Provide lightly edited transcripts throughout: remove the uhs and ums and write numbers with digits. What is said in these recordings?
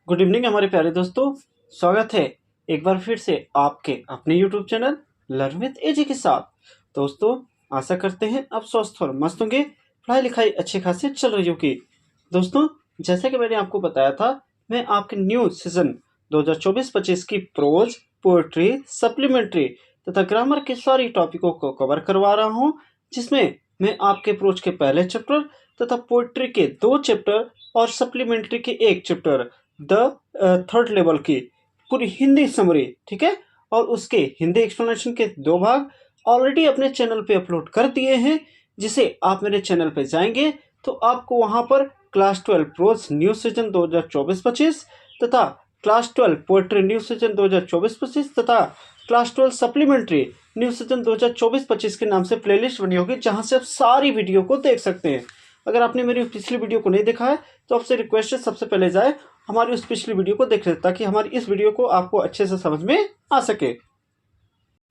Good evening हमारे प्यारे दोस्तों। स्वागत है एक बार फिर से आपके अपने यूट्यूब चैनल लर्न विद एजी के साथ। दोस्तों, आशा करते हैं आप स्वस्थ और मस्त होंगे, पढ़ाई लिखाई अच्छे खासे चल रही होगी। दोस्तों, जैसा कि मैंने आपको बताया था, मैं आपके न्यू सीजन 2024-25 की प्रोज, पोएट्री, सप्लीमेंट्री तथा ग्रामर के सारी टॉपिकों को कवर करवा रहा हूँ, जिसमें मैं आपके प्रोज के पहले चैप्टर तथा पोएट्री के 2 चैप्टर और सप्लीमेंट्री के 1 चैप्टर द थर्ड लेवल की पूरी हिंदी समरी, ठीक है, और उसके हिंदी एक्सप्लेनेशन के 2 भाग ऑलरेडी अपने चैनल पे अपलोड कर दिए हैं। जिसे आप मेरे चैनल पे जाएंगे तो आपको वहां पर क्लास 12 प्रोज न्यू सीजन 2024-25 तथा क्लास 12 पोएट्री न्यू सीजन 2024-25 तथा क्लास 12 सप्लीमेंट्री न्यू सीजन 2024-25 के नाम से प्लेलिस्ट बनी होगी, जहां से आप सारी वीडियो को देख सकते हैं। अगर आपने मेरी पिछली वीडियो को नहीं देखा है तो आपसे रिक्वेस्ट है, सबसे पहले जाए हमारी उस पिछली वीडियो को देख लें, ताकि हमारी इस वीडियो को आपको अच्छे से समझ में आ सके।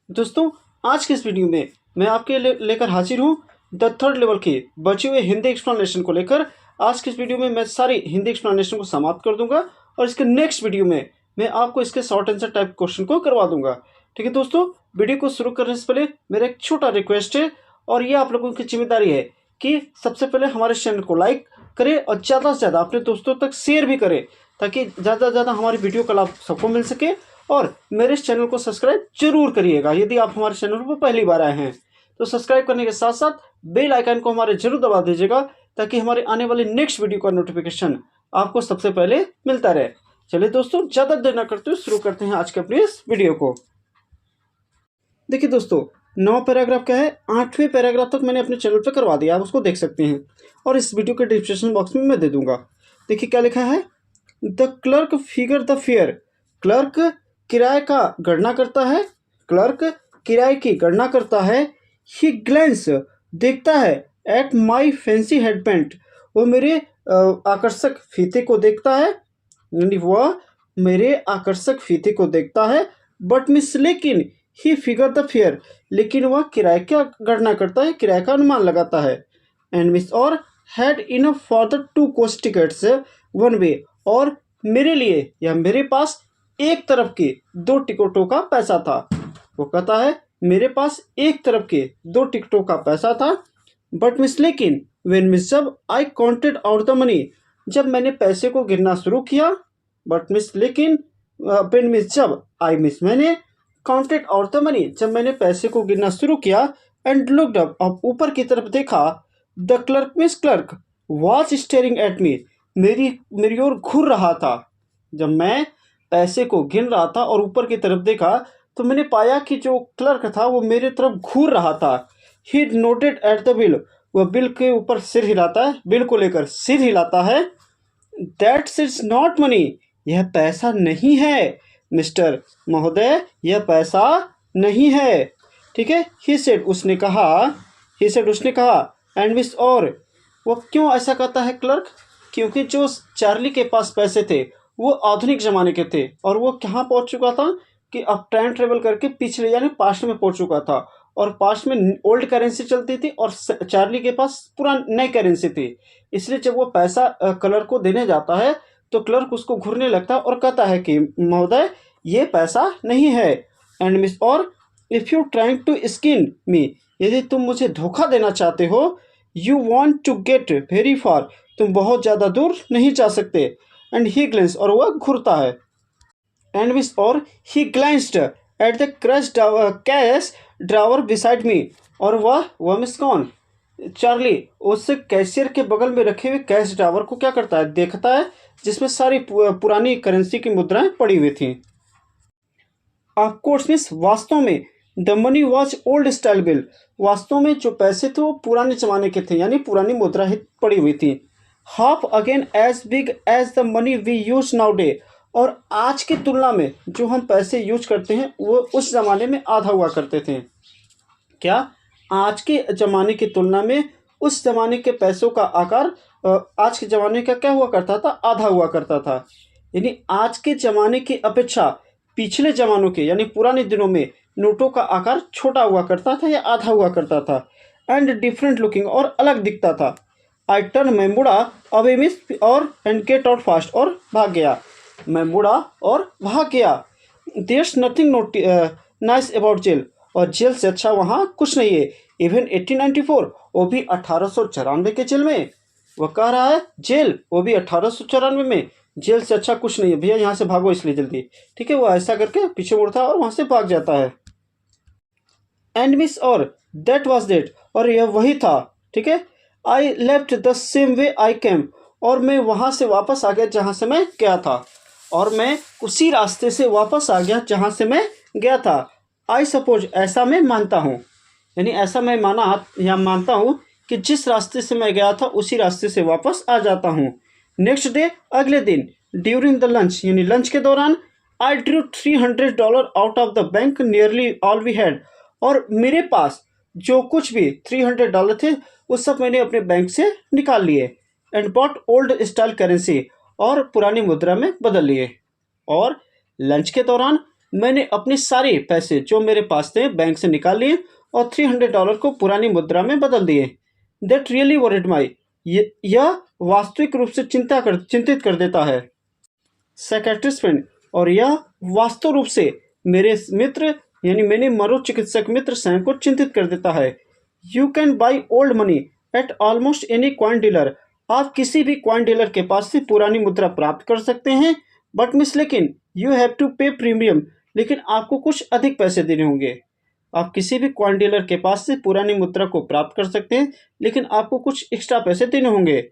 दोस्तों, आज की इस वीडियो में मैं आपके लेकर हाजिर हूँ द थर्ड लेवल की बचे हुए हिंदी एक्सप्लेनेशन को लेकर। आज की इस वीडियो में मैं सारी हिंदी एक्सप्लेनेशन को समाप्त कर दूंगा और इसके नेक्स्ट वीडियो में मैं आपको इसके शॉर्ट आंसर टाइप क्वेश्चन को करवा दूंगा। ठीक है दोस्तों, वीडियो को शुरू करने से पहले मेरा एक छोटा रिक्वेस्ट है, और ये आप लोगों की जिम्मेदारी है कि सबसे पहले हमारे चैनल को लाइक करें और ज़्यादा से ज़्यादा अपने दोस्तों तक शेयर भी करें, ताकि ज़्यादा से ज़्यादा हमारी वीडियो का लाभ सबको मिल सके। और मेरे इस चैनल को सब्सक्राइब जरूर करिएगा। यदि आप हमारे चैनल पर पहली बार आए हैं तो सब्सक्राइब करने के साथ साथ बेल आइकन को हमारे जरूर दबा दीजिएगा, ताकि हमारे आने वाली नेक्स्ट वीडियो का नोटिफिकेशन आपको सबसे पहले मिलता रहे। चलिए दोस्तों, ज़्यादा देर न करते हुए शुरू करते हैं आज के अपनी इस वीडियो को। देखिए दोस्तों, 9 पैराग्राफ क्या है, 8वें पैराग्राफ तक मैंने अपने चैनल पे करवा दिया, आप उसको देख सकते हैं, और इस वीडियो के डिस्क्रिप्शन बॉक्स में मैं दे दूंगा। देखिए क्या लिखा है, the clerk figure the fair. Clerk किराए का गणना करता है, क्लर्क किराए की गणना करता है। ही ग्लैंस देखता है, एट माई फैंसी हेडबैंड, वो मेरे आकर्षक फीते को देखता है, यानी वह मेरे आकर्षक फीते को देखता है। बट मिस लेकिन ही फिगर द फेयर, लेकिन वह किराए का गणना करता है, किराए का अनुमान लगाता है। एंड मिस और had enough for the 2 coach tickets one way, और मेरे लिए या मेरे पास एक तरफ के 2 टिकटों का पैसा था। वो कहता है मेरे पास एक तरफ के 2 टिकटों का पैसा था। बट मिस लेकिन वेन मिस जब आई काउंटेड आउट द मनी, जब मैंने पैसे को गिनना शुरू किया। बट मिस लेकिन वेन मिस जब आई मिस मैंने काउंटेड आउट द मनी, जब मैंने पैसे को गिनना शुरू किया। एंड लुक्ड अप, अब ऊपर की तरफ देखा। The clerk miss clerk was staring at me, मेरी ओर घूर रहा था। जब मैं पैसे को गिन रहा था और ऊपर की तरफ देखा तो मैंने पाया कि जो क्लर्क था वो मेरे तरफ घूर रहा था। He noted at the bill, वह बिल के ऊपर सिर हिलाता है, बिल को लेकर सिर हिलाता है। दैट्स इज नॉट मनी, यह पैसा नहीं है मिस्टर महोदय, यह पैसा नहीं है। ठीक है, ही सेड, उसने कहा, ही सेड, उसने कहा। एंड मिस और, वो क्यों ऐसा कहता है क्लर्क, क्योंकि जो चार्ली के पास पैसे थे वो आधुनिक ज़माने के थे, और वो कहाँ पहुँच चुका था कि अब टाइम ट्रेवल करके पिछले यानी पास्ट में पहुँच चुका था, और पास्ट में ओल्ड करेंसी चलती थी और चार्ली के पास पुरानी नई करेंसी थी। इसलिए जब वो पैसा क्लर्क को देने जाता है तो क्लर्क उसको घूरने लगता है और कहता है कि महोदय ये पैसा नहीं है। एंड मिस और, if you trying to skin me, यदि तुम मुझे धोखा देना चाहते हो। You want to get very far, तुम बहुत ज़्यादा दूर नहीं जा सकते। एंड ही ग्लेंस, और वह घूरता है। एंड मिस और, he glanced at the cash drawer beside me, और वह मिस कौन, चार्ली, उस कैशियर के बगल में रखे हुए कैश ड्रावर को क्या करता है, देखता है, जिसमें सारी पुरानी करेंसी की मुद्राएं पड़ी हुई थी। ऑफ कोर्स मिस, वास्तव में the money was old style bill, वास्तव में जो पैसे थे वो पुराने जमाने के थे, यानी पुरानी मुद्रा ही पड़ी हुई थी। Half again as big as the money we use nowadays, और आज की तुलना में जो हम पैसे यूज करते हैं वो उस ज़माने में आधा हुआ करते थे। क्या, आज के ज़माने की तुलना में उस ज़माने के पैसों का आकार आज के ज़माने का क्या हुआ करता था, आधा हुआ करता था। यानी आज के ज़माने की अपेक्षा पिछले ज़मानों के यानी पुराने दिनों में नोटों का आकार छोटा हुआ करता था या आधा हुआ करता था। एंड डिफरेंट लुकिंग, और अलग दिखता था। आई टर्न, मैं मुड़ा, अवे मिस और, एंड गेट आउट फास्ट, और भाग गया। मैं मुड़ा और भाग गया। There's nothing nice about jail, और जेल से अच्छा वहाँ कुछ नहीं है। इवन 1894, वो भी 1894 के जेल में। वो कह रहा है जेल, वो भी 1894 में, जेल से अच्छा कुछ नहीं है भैया, यहाँ से भागो इसलिए जल्दी। ठीक है, वो ऐसा करके पीछे मुड़ता है और वहाँ से भाग जाता है। एंड मिस, और दैट वॉज डेट, और यह वही था। ठीक है, I left the same way I came, और मैं वहाँ से वापस आ गया जहाँ से मैं गया था, और मैं उसी रास्ते से वापस आ गया जहाँ से मैं गया था। आई सपोज, ऐसा मैं मानता हूँ, यानी ऐसा मैं माना या मानता हूँ कि जिस रास्ते से मैं गया था उसी रास्ते से वापस आ जाता हूँ। नेक्स्ट डे, अगले दिन, ड्यूरिंग द लंच, यानी लंच के दौरान, I drew $300 out of the bank, nearly all we had, और मेरे पास जो कुछ भी $300 थे वो सब मैंने अपने बैंक से निकाल लिए। And bought old style currency, और पुरानी मुद्रा में बदल लिए। और लंच के दौरान मैंने अपने सारे पैसे जो मेरे पास थे बैंक से निकाल लिए और $300 को पुरानी मुद्रा में बदल दिए। दैट रियली वरिड माई, यह वास्तविक रूप से चिंतित कर देता है। साइकेट्रिस्ट फ्रेंड, और यह वास्तव रूप से मेरे मित्र यानी मेरे मनोचिकित्सक मित्र सैम को चिंतित कर देता है। You can buy old money at almost any coin dealer, आप किसी भी कॉइन डीलर के पास से पुरानी मुद्रा प्राप्त कर सकते हैं। बट मिस, लेकिन यू हैव टू पे प्रीमियम, लेकिन आपको कुछ अधिक पैसे देने होंगे। आप किसी भी कॉइन डीलर के पास से पुरानी मुद्रा को प्राप्त कर सकते हैं, लेकिन आपको कुछ एक्स्ट्रा पैसे देने होंगे।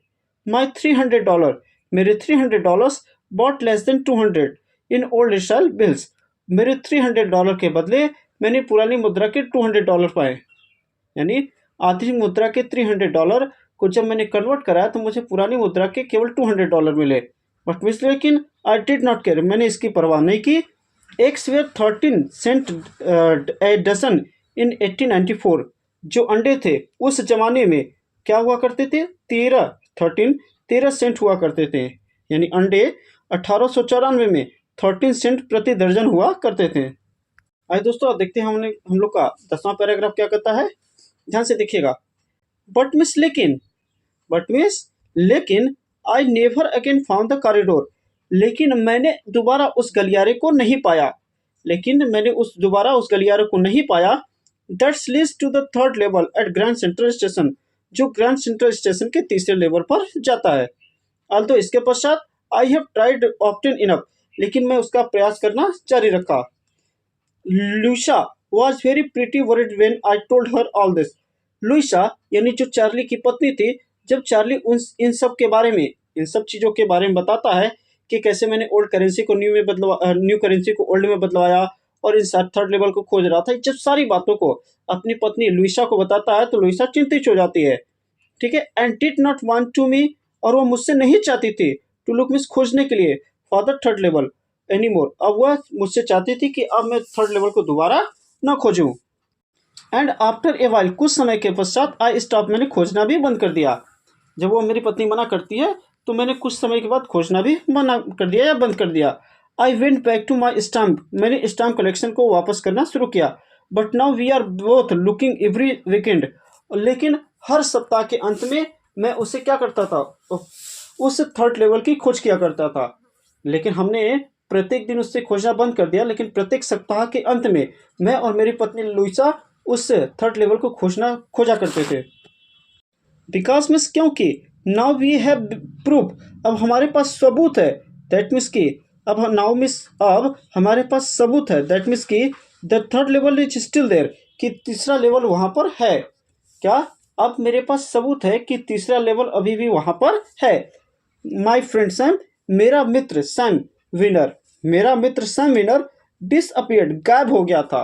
माई $300, मेरे $300 bought less than 200 in old style bills, मेरे $300 के बदले मैंने पुरानी मुद्रा के $200 पाए। यानी आधी मुद्रा के $300 को जब मैंने कन्वर्ट कराया तो मुझे पुरानी मुद्रा के केवल $200 मिले। बट मिस, लेकिन आई डिड नॉट केयर, मैंने इसकी परवाह नहीं की। Eggs were 13 cent a dozen in 1894, जो अंडे थे उस जमाने में क्या हुआ करते थे, 13 सेंट हुआ करते थे। यानी अंडे 1894 में 13 सेंट प्रति दर्जन हुआ करते थे। आइए दोस्तों, अब देखते हैं हम लोग का 10वां पैराग्राफ क्या कहता है। ध्यान से देखिएगा। बट मिस, लेकिन I never again found the corridor, लेकिन मैंने दोबारा उस गलियारे को नहीं पाया। That's leads to the third level at grand central station, जो ग्रैंड सेंट्रल स्टेशन के तीसरे लेवल पर जाता है। अल्दो इसके पश्चात I have tried often enough, लेकिन मैं उसका प्रयास करना जारी रखा। Louisa was very pretty worried when I told her all this, Louisa यानी जो चार्ली की पत्नी थी, जब चार्ली इन सब चीज़ों के बारे में बताता है कि कैसे मैंने ओल्ड करेंसी को न्यू करेंसी को ओल्ड में बदलवाया और इन थर्ड लेवल को खोज रहा था, जब सारी बातों को अपनी पत्नी लुइसा को बताता है तो लुइसा चिंतित हो जाती है। ठीक है, and did not want to me, और वो मुझसे नहीं चाहती थी टू लुक मिस, खोजने के लिए, for the third level any more, अब वह मुझसे चाहती थी कि अब मैं थर्ड लेवल को दोबारा न खोजूं। एंड आफ्टर ए वाइल, कुछ समय के पश्चात, आई स्टॉप, मैंने खोजना भी बंद कर दिया। जब वो मेरी पत्नी मना करती है तो मैंने कुछ समय के बाद खोजना भी मना कर दिया या बंद कर दिया। I went back to my stamp, मैंने स्टाम्प कलेक्शन को वापस करना शुरू किया। But now we are both looking every weekend, लेकिन हर सप्ताह के अंत में मैं उसे क्या करता था, उस थर्ड लेवल की खोज किया करता था। लेकिन हमने प्रत्येक दिन उससे खोजना बंद कर दिया, लेकिन प्रत्येक सप्ताह के अंत में मैं और मेरी पत्नी लुइसा उस थर्ड लेवल को खोजा करते थे। बिकॉज मीन्स, क्योंकि नाउ वी हैव प्रूफ, अब हमारे पास सबूत है। दैट मीन्स कि अब हमारे पास सबूत है। दैट मीन्स कि the third level is still there, कि तीसरा लेवल वहाँ पर है। क्या? अब मेरे पास सबूत है कि तीसरा लेवल अभी भी वहाँ पर है। माई फ्रेंड सैम, मेरा मित्र सैम विनर डिसअपियर्ड, गायब हो गया था।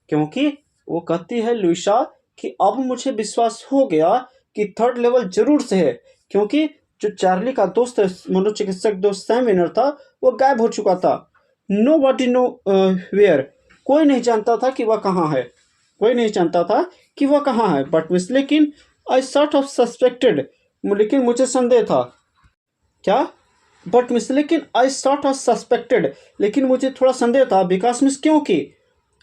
क्योंकि वो कहती है लुइसा कि अब मुझे विश्वास हो गया कि थर्ड लेवल जरूर से है, क्योंकि जो चार्ली का दोस्त है, मनोचिकित्सक दोस्त सैम विनर था, वो गायब हो चुका था। नो बडी नो वेयर, कोई नहीं जानता था कि वह कहाँ है। बट मिस, लेकिन आई सॉर्ट ऑफ सस्पेक्टेड, लेकिन मुझे संदेह था। क्या? बट मिस, लेकिन आई सॉर्ट ऑफ सस्पेक्टेड, लेकिन मुझे थोड़ा संदेह था। बिकॉज मिस, क्योंकि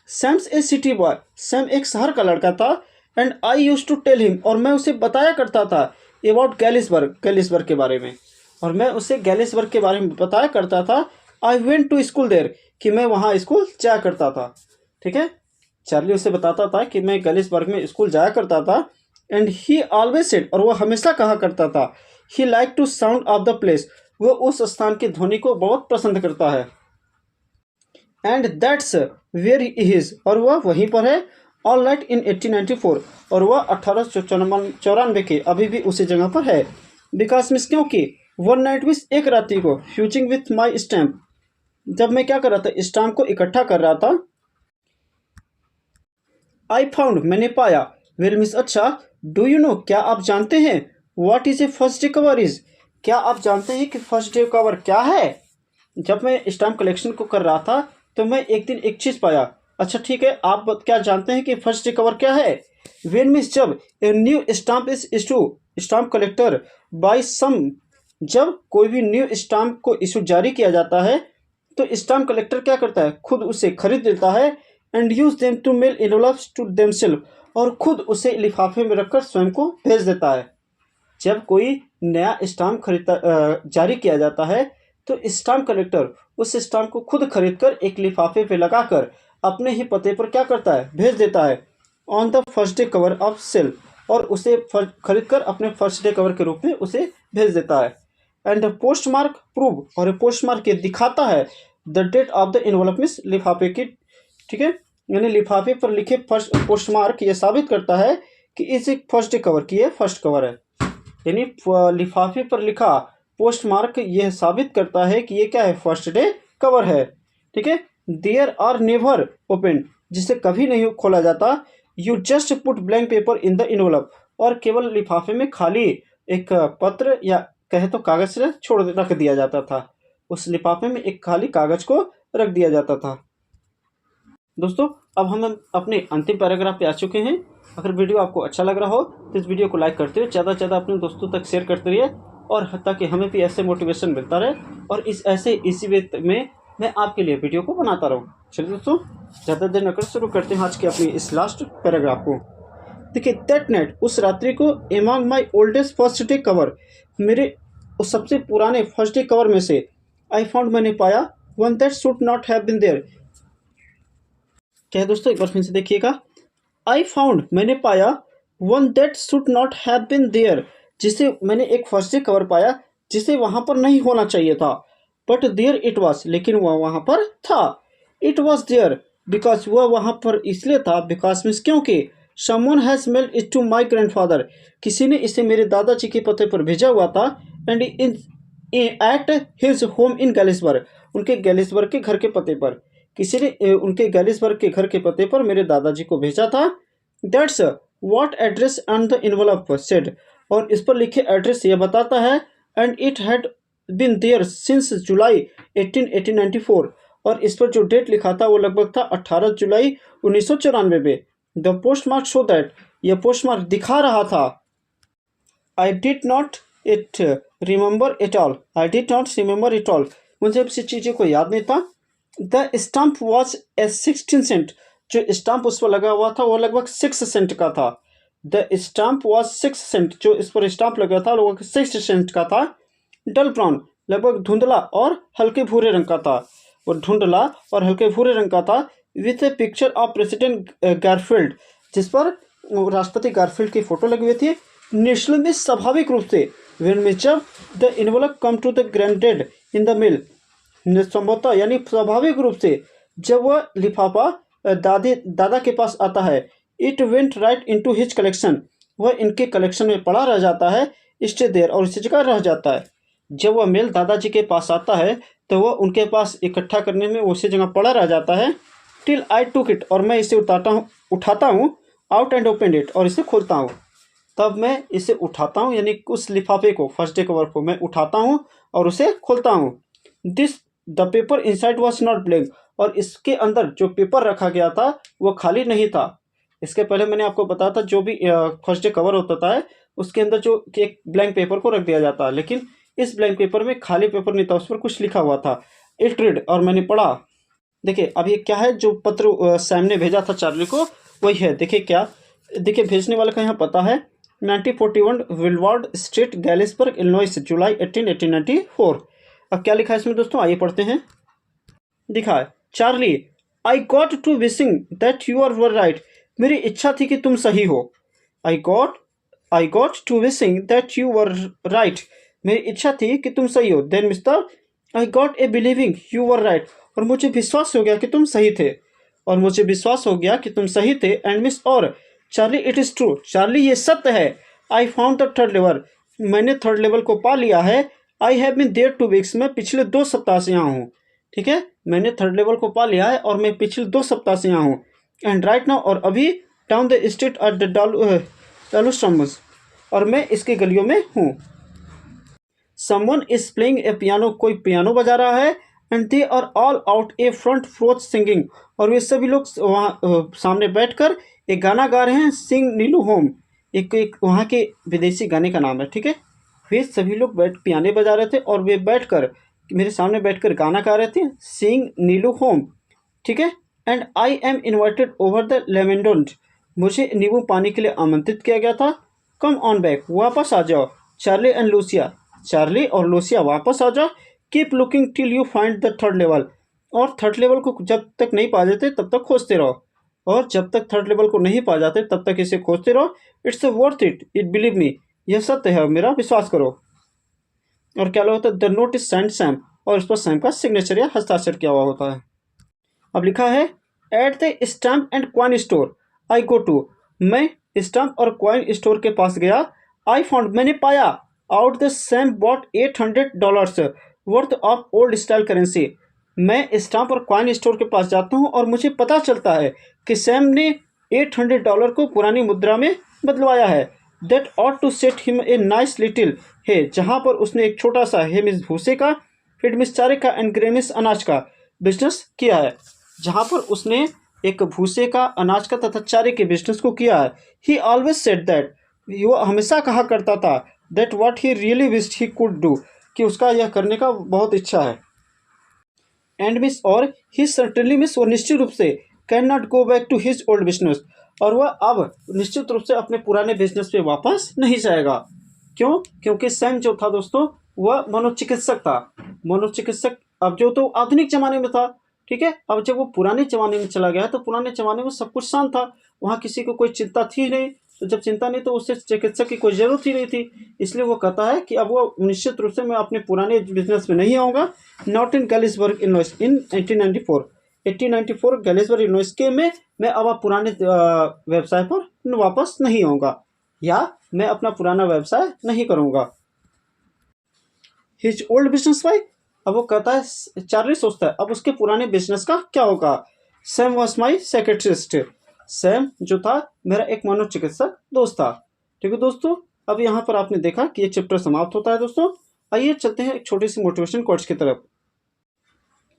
Sam's a city boy, Sam एक शहर का लड़का था। And I use to tell him, और मैं उसे बताया करता था अबाउट गैलिसबर्ग के बारे में, और मैं उसे गैलिसबर्ग के बारे में बताया करता था I went to school there, कि मैं वहाँ स्कूल जाया करता था। ठीक है, चार्ली उसे बताता था कि मैं गैलिसबर्ग में स्कूल जाया करता था। एंड ही ऑलवेज सेड, और वह हमेशा कहा करता था, he like to sound of the place, वह उस स्थान की ध्वनि को बहुत पसंद करता है। And that's where he is, और वह वहीं पर है ऑल राइट इन 1894, और वह 1894 के अभी भी उसी जगह पर है। बिकॉज मिस, क्योंकि वन नाइट विथ, एक रात्रि को, फ्यूजिंग विथ माई स्टैम्प, जब मैं क्या कर रहा था, स्टाम्प को इकट्ठा कर रहा था। आई फाउंड, मैंने पाया। वेल मिस, अच्छा। डू यू नो, क्या आप जानते हैं, what is a first day cover is, क्या आप जानते हैं कि फर्स्ट डे कवर क्या है। जब मैं स्टाम्प कलेक्शन को कर रहा था तो मैं एक दिन एक चीज़ पाया। अच्छा ठीक है, आप क्या जानते हैं कि फर्स्ट डे कवर क्या है। वेन मिस, जब a new stamp is issue, stamp collector buy some, जब कोई भी न्यू स्टाम्प को इशू जारी किया जाता है तो स्टाम्प कलेक्टर क्या करता है, खुद उसे खरीद लेता है। And use them to mail envelopes to themself, और खुद उसे लिफाफे में रखकर स्वयं को भेज देता है। जब कोई नया स्टाम्प जारी किया जाता है तो स्टाम्प कलेक्टर उस स्टाम्प को खुद खरीदकर एक लिफाफे पे लगाकर अपने ही पते पर क्या करता है, भेज देता है on the first day cover of sale, और उसे खरीदकर अपने फर्स्ट डे कवर के रूप में उसे भेज देता है। एंड पोस्ट मार्क प्रूव, और पोस्ट मार्क ये दिखाता है the date of the envelope, means लिफाफे की। ठीक है, यानी लिफाफे पर लिखे फर्स्ट पोस्ट मार्क ये साबित करता है कि इस एक फर्स्ट डे कवर की ये फर्स्ट कवर है। यानी लिफाफे पर लिखा पोस्ट मार्क यह साबित करता है कि ये क्या है, फर्स्ट डे कवर है। ठीक है, देयर आर नेवर ओपन, जिसे कभी नहीं खोला जाता। You just put blank paper in the envelope, और केवल लिफाफे में खाली एक पत्र या कहे तो कागज से रख दिया जाता था। उस लिफाफे में एक खाली कागज को रख दिया जाता था। दोस्तों, अब हम अपने अंतिम पैराग्राफ पे आ चुके हैं। अगर वीडियो आपको अच्छा लग रहा हो तो इस वीडियो को लाइक करते हुए ज़्यादा से ज़्यादा अपने दोस्तों तक शेयर करते रहिए, और ताकि हमें भी ऐसे मोटिवेशन मिलता रहे, और इसी वे में मैं आपके लिए वीडियो को बनाता रहूँ। चलिए दोस्तों, ज़्यादा देर न कर शुरू करते हैं आज की अपनी इस लास्ट पैराग्राफ को। देखिए, दैट नाइट, उस रात्रि को, एमॉन्ग माई ओल्डेस्ट फर्स्ट डे कवर, मेरे उस सबसे पुराने फर्स्ट डे कवर में से, आई फाउंड, मैंने पाया, one that should not have been there. क्या है दोस्तों, एक बार फिर से देखिएगा। आई फाउंड, मैंने पाया, one that should not have been there, जिसे मैंने एक फर्स्ट डे कवर पाया जिसे वहाँ पर नहीं होना चाहिए था। बट देयर इट वॉज, लेकिन वह वहाँ पर था। इट वॉज देयर बिकॉज, वह वहाँ पर इसलिए था, बिकॉज मीन्स क्योंकि, someone has mailed it to my grandfather, किसी ने इसे मेरे दादाजी के पते पर भेजा हुआ था। And in at his home in Galesburg, उनके गैलिसबर्ग के घर के पते पर, किसी ने उनके गैलिसबर्ग के घर के पते पर मेरे दादाजी को भेजा था। That's what address on the envelope said, और इस पर लिखे एड्रेस ये बताता है। And it had been there since July 1894, और इस पर जो डेट लिखा था वो लगभग था 18 जुलाई 1994 में। The post mark show that, यह पोस्ट मार्क दिखा रहा था। I did not it remember it all, I did not remember it all, मुझे इस चीज़ों को याद नहीं था। The stamp was a 16 cent, जो स्टाम्प उस पर लगा हुआ था वो लगभग 6 सेंट का था। द स्टाम्प वॉज 6 सेंट, जो इस पर स्टाम्प लगा था लगभग 6 सेंट का था। डल ब्राउन, लगभग धुंधला और हल्के भूरे रंग का था, और धुंधला और हल्के भूरे रंग का था। With A picture of president Garfield, जिस पर राष्ट्रपति गारफील्ड की फोटो लगी हुई थी। नेशनल में स्वाभाविक रूप से, वेन में जब the envelope come to the grandad in the mill, संभवतः यानी स्वाभाविक रूप से जब वह लिफाफा दादा के पास आता है, it went right into his collection, वह इनके कलेक्शन में पड़ा रह जाता है। स्टे देयर, और इसी जगह रह जाता है। जब वह मेल दादाजी के पास आता है तो वह उनके पास इकट्ठा करने में उसी जगह पड़ा रह जाता है। टिल आई टुक इट, और मैं इसे उठाता हूँ आउट एंड ओपन इट, और इसे खोलता हूँ। तब मैं इसे उठाता हूँ, यानी उस लिफाफे को, फर्स्ट डे कवर को मैं उठाता हूँ और उसे खोलता हूँ। This the paper inside was not blank, और इसके अंदर जो पेपर रखा गया था वो खाली नहीं था। इसके पहले मैंने आपको बताया था जो भी फर्स्ट डे कवर होता है उसके अंदर जो एक ब्लैंक पेपर को रख दिया जाता है, लेकिन इस ब्लैंक पेपर में खाली पेपर नहीं था, उस पर कुछ लिखा हुआ था। इट रीड, और मैंने पढ़ा। देखिए अब ये क्या है, जो पत्र सैम ने भेजा था चार्ली को वही है। देखिए क्या, देखिए भेजने वाले का यहाँ पता है 1941 विलवार्ड स्ट्रीट, गैलिसबर्ग, इलिनॉइस, जुलाई 18, 1894। अब क्या लिखा है इसमें दोस्तों, आइए पढ़ते हैं। दिखा है। Charlie, I got to wishing that you are were right. मेरी इच्छा थी कि तुम सही हो। I got I got to wishing that you were right. मेरी इच्छा थी कि तुम सही हो। Then mister, I got a believing you were right. और मुझे विश्वास हो गया कि तुम सही थे। और मुझे विश्वास हो गया कि तुम सही थे। एंड मिस और Charlie, it is true. Charlie, ये सत्य है। I found the third level. मैंने थर्ड लेवल को पा लिया है। I have been there 2 weeks. मैं पिछले 2 सप्ताह से यहाँ हूँ। ठीक है, मैंने थर्ड लेवल को पा लिया है और मैं पिछले 2 सप्ताह से यहाँ हूँ। एंड राइट नाउ, और अभी down the street at the dalustums, और मैं इसके गलियों में हूँ। Someone is playing a piano. कोई पियानो बजा रहा है। And they are all out a front floor singing. और वे सभी लोग वहाँ सामने बैठकर एक गाना गा रहे हैं। सिंग नीलू होम, एक वहाँ के विदेशी गाने का नाम है। ठीक है, वे सभी लोग पियाने बजा रहे थे और वे बैठकर मेरे सामने बैठकर गाना गा रहे थे, सिंग नीलू होम। ठीक है, and I am invited over the lemonade. मुझे नींबू पानी के लिए आमंत्रित किया गया था। कम ऑन बैक, वापस आ जाओ। चार्ली एंड लूसिया, चार्ली और लूसिया वापस आ जाओ। Keep looking till you find the third level. और थर्ड लेवल को जब तक नहीं पा जाते तब तक खोजते रहो। और जब तक थर्ड लेवल को नहीं पा जाते तब तक इसे खोजते रहो। It's worth it, it believe me. यह सत्य है, मेरा विश्वास करो। और क्या होता है, the note is send Sam. और इस पर सैम का सिग्नेचर या हस्ताक्षर किया हुआ होता है। अब लिखा है, at the stamp and coin store I go to. मैं स्टैम्प और कॉइन स्टोर के पास गया। आई फाउंड, मैंने पाया। Out the Sam bought $800 worth of old style currency. मैं स्टैम्प और कॉइन स्टोर के पास जाता हूँ और मुझे पता चलता है कि सैम ने $800 को पुरानी मुद्रा में बदलवाया है। That ought to set him a nice little है, जहाँ पर उसने एक छोटा सा हेमिस भूसे का, फिडमिस चारे का एंड ग्रेमिस अनाज का बिजनेस किया है। जहाँ पर उसने एक भूसे का, अनाज का तथा चारे के बिजनेस को किया है। ही ऑलवेज सेड दैट, वो हमेशा कहा करता था, that what he really wished he could do, कि उसका यह करने का बहुत इच्छा है। एंड मिस और ही सर्टेनली मिस, वो निश्चित रूप से can not go back to his old business. और वह अब निश्चित रूप से अपने पुराने बिजनेस पे वापस नहीं जाएगा। क्यों? क्योंकि सैम जो था दोस्तों, वह मनोचिकित्सक था। मनोचिकित्सक अब जो तो आधुनिक जमाने में था। ठीक है, अब जब वो पुराने जमाने में चला गया तो पुराने जमाने में सब कुछ शांत था। वहाँ किसी को कोई चिंता थी नहीं। तो जब चिंता नहीं तो उससे चिकित्सक की कोई ज़रूरत ही नहीं थी। इसलिए वो कहता है कि अब वो निश्चित रूप से मैं अपने पुराने बिजनेस में नहीं आऊँगा। Not in Galesburg Illinois in 1894 Galesburg Illinois के में मैं अब पुराने व्यवसाय पर वापस नहीं आऊँगा, या मैं अपना पुराना व्यवसाय नहीं करूँगा। हिज ओल्ड बिजनेस वाई, अब वो कहता है, चार्ली सोचता है अब उसके पुराने बिजनेस का क्या होगा। Sam was my secretaries. Sam जो था मेरा एक मनोचिकित्सक दोस्त था। ठीक है दोस्तों, अब यहाँ पर आपने देखा कि ये चैप्टर समाप्त होता है। दोस्तों आइए चलते हैं एक छोटी सी मोटिवेशन कोट्स की तरफ।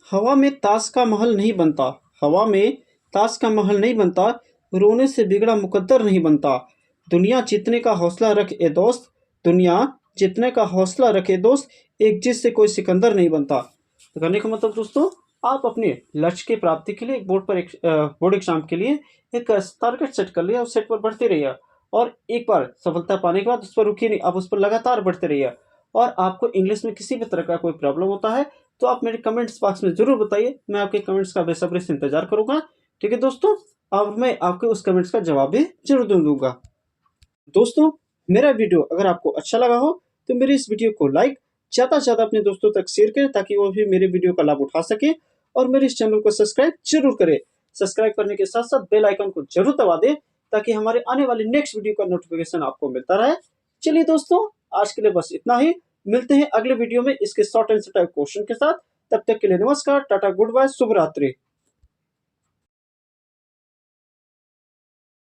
हवा में ताश का महल नहीं बनता, हवा में ताश का महल नहीं बनता, रोने से बिगड़ा मुकद्दर नहीं बनता। दुनिया जीतने का हौसला रख ए दोस्त, दुनिया जीतने का हौसला रखे दोस्त, एक जीत से कोई सिकंदर नहीं बनता। तो कहने का मतलब दोस्तों, आप अपने लक्ष्य की प्राप्ति के लिए एक बोर्ड एग्जाम के लिए एक टारगेट सेट कर लिया, उस सेट पर बढ़ते रहिए। और एक बार सफलता पाने के बाद उस पर रुकिए नहीं, आप उस पर लगातार बढ़ते रहिए। और आपको इंग्लिश में किसी भी तरह का कोई प्रॉब्लम होता है तो आप मेरे कमेंट्स बॉक्स में ज़रूर बताइए। मैं आपके कमेंट्स का बेसब्री से इंतजार करूँगा। ठीक है दोस्तों, अब मैं आपके उस कमेंट्स का जवाब भी जरूर दूंगा। दोस्तों मेरा वीडियो अगर आपको अच्छा लगा हो तो मेरे इस वीडियो को लाइक, ज़्यादा से ज़्यादा अपने दोस्तों तक शेयर करें ताकि वो भी मेरे वीडियो का लाभ उठा सके। और मेरे इस चैनल को सब्सक्राइब जरूर करें। सब्सक्राइब करने के साथ साथ बेल आइकन को जरूर दबा दें ताकि हमारे आने वाले नेक्स्ट वीडियो का नोटिफिकेशन आपको मिलता रहे। चलिए दोस्तों, आज के लिए बस इतना ही। मिलते हैं अगले वीडियो में इसके शॉर्ट आंसर टाइप क्वेश्चन के साथ। तब तक के लिए नमस्कार, टाटा, गुड बाय, शुभ रात्रि।